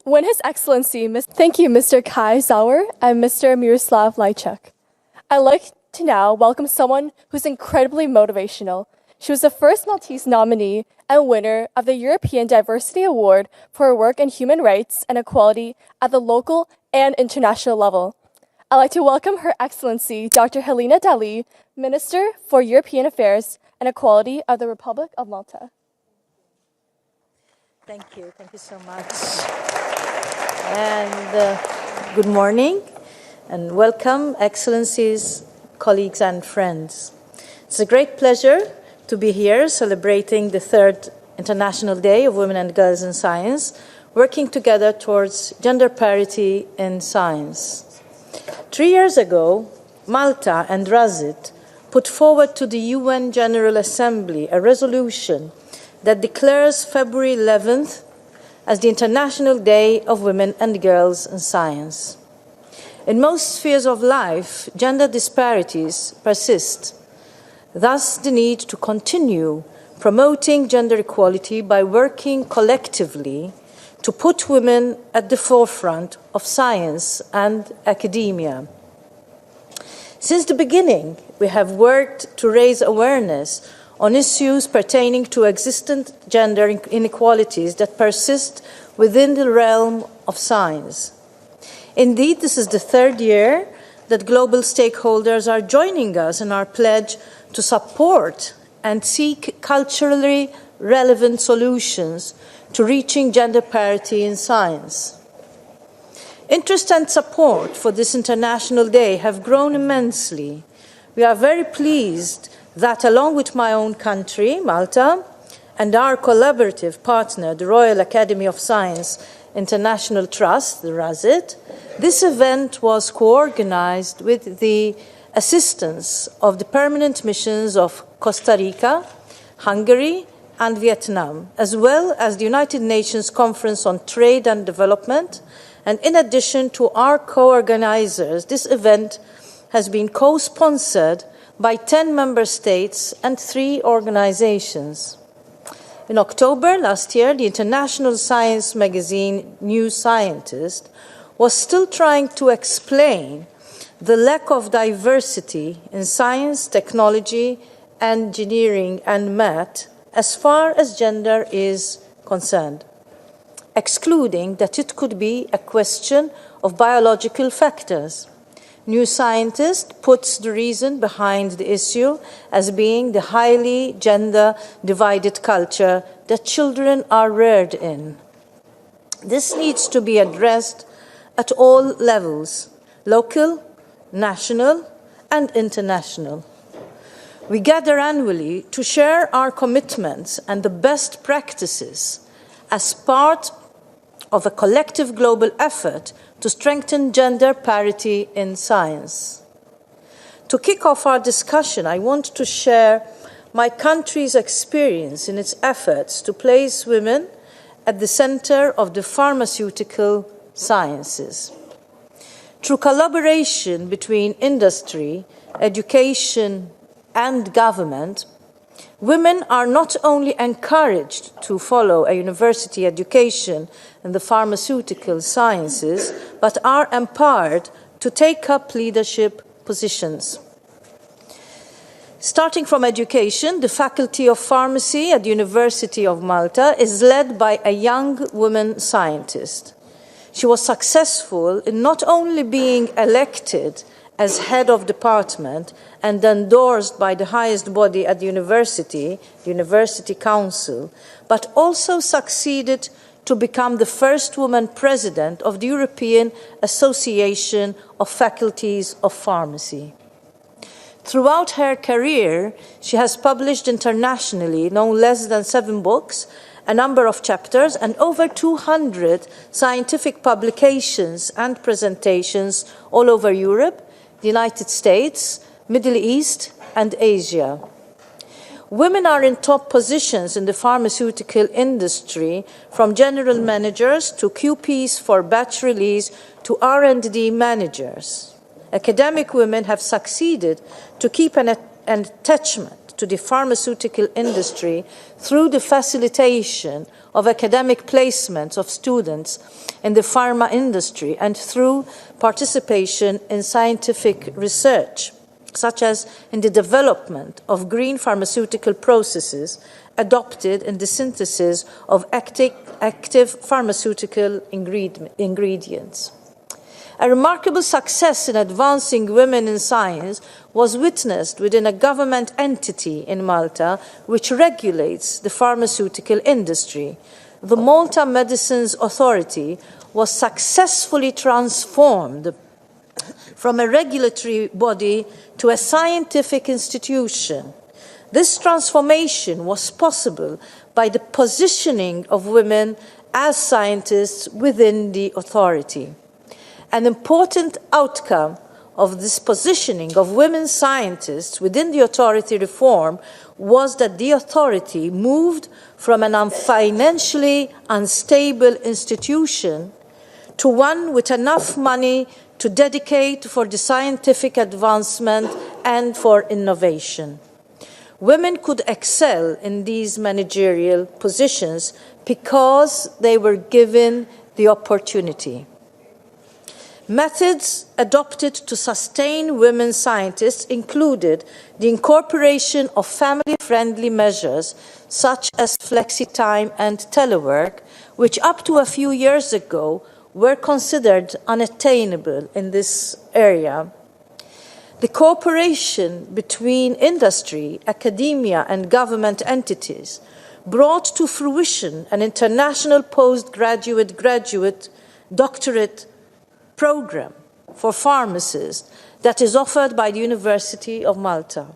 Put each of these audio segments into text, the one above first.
When His Excellency, thank you, Mr. Kai Sauer and Mr. Miroslav Lajčák. I'd like to now welcome someone who's incredibly motivational. She was the first Maltese nominee and winner of the European Diversity Award for her work in human rights and equality at the local and international level. I'd like to welcome Her Excellency, Dr. Helena Dalli, Minister for European Affairs and Equality of the Republic of Malta. Thank you so much. And good morning and welcome, Excellencies, colleagues and friends. It's a great pleasure to be here celebrating the 3rd International Day of Women and Girls in Science, working together towards gender parity in science. 3 years ago, Malta and Razit put forward to the UN General Assembly a resolution that declares February 11th as the International Day of Women and Girls in Science. In most spheres of life, gender disparities persist. Thus, the need to continue promoting gender equality by working collectively to put women at the forefront of science and academia. Since the beginning, we have worked to raise awareness on issues pertaining to existent gender inequalities that persist within the realm of science. Indeed, this is the 3rd year that global stakeholders are joining us in our pledge to support and seek culturally relevant solutions to reaching gender parity in science. Interest and support for this International Day have grown immensely. We are very pleased that, along with my own country, Malta, and our collaborative partner, the Royal Academy of Science International Trust, the RASIT, this event was co-organized with the assistance of the permanent missions of Costa Rica, Hungary, and Vietnam, as well as the United Nations Conference on Trade and Development. And in addition to our co-organizers, this event has been co-sponsored by 10 member states and 3 organizations. In October last year, the international science magazine New Scientist was still trying to explain the lack of diversity in science, technology, engineering, and math as far as gender is concerned, excluding that it could be a question of biological factors. New Scientist puts the reason behind the issue as being the highly gender-divided culture that children are reared in. This needs to be addressed at all levels: local, national, and international. We gather annually to share our commitments and the best practices as part of a collective global effort to strengthen gender parity in science. To kick off our discussion, I want to share my country's experience in its efforts to place women at the center of the pharmaceutical sciences. Through collaboration between industry, education, and government, women are not only encouraged to follow a university education in the pharmaceutical sciences, but are empowered to take up leadership positions. Starting from education, the Faculty of Pharmacy at the University of Malta is led by a young woman scientist. She was successful in not only being elected as head of department and endorsed by the highest body at the university, the University Council, but also succeeded to become the first woman president of the European Association of Faculties of Pharmacy. Throughout her career, she has published internationally no less than 7 books, a number of chapters, and over 200 scientific publications and presentations all over Europe, the United States, Middle East, and Asia. Women are in top positions in the pharmaceutical industry, from general managers to QPs for batch release to R&D managers. Academic women have succeeded to keep an attachment to the pharmaceutical industry through the facilitation of academic placements of students in the pharma industry and through participation in scientific research, such as in the development of green pharmaceutical processes adopted in the synthesis of active pharmaceutical ingredients. A remarkable success in advancing women in science was witnessed within a government entity in Malta which regulates the pharmaceutical industry. The Malta Medicines Authority was successfully transformed from a regulatory body to a scientific institution. This transformation was possible by the positioning of women as scientists within the authority. An important outcome of this positioning of women scientists within the authority reform was that the authority moved from an financially unstable institution to one with enough money to dedicate for the scientific advancement and for innovation. Women could excel in these managerial positions because they were given the opportunity. Methods adopted to sustain women scientists included the incorporation of family-friendly measures such as flexi-time and telework, which up to a few years ago were considered unattainable in this area. The cooperation between industry, academia, and government entities brought to fruition an international postgraduate, graduate, doctorate program for pharmacists that is offered by the University of Malta.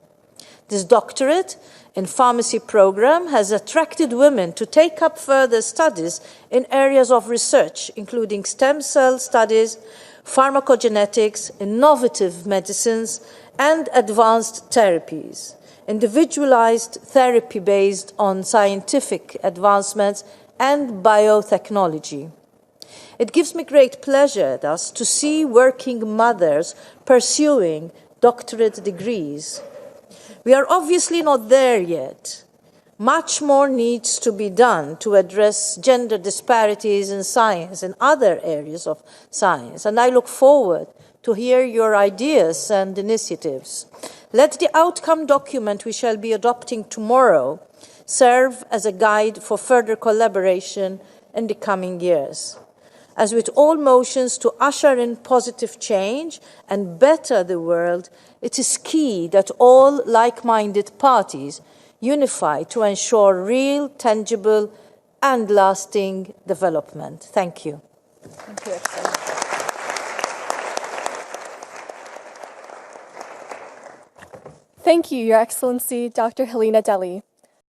This doctorate in pharmacy program has attracted women to take up further studies in areas of research, including stem cell studies, pharmacogenetics, innovative medicines, and advanced therapies, individualized therapy based on scientific advancements and biotechnology. It gives me great pleasure, thus, to see working mothers pursuing doctorate degrees. We are obviously not there yet. Much more needs to be done to address gender disparities in science and other areas of science, and I look forward to hear your ideas and initiatives. Let the outcome document we shall be adopting tomorrow serve as a guide for further collaboration in the coming years. As with all motions to usher in positive change and better the world, it is key that all like-minded parties unify to ensure real, tangible, and lasting development. Thank you. Thank you, Excellency. Thank you, Your Excellency, Dr. Helena Dalli.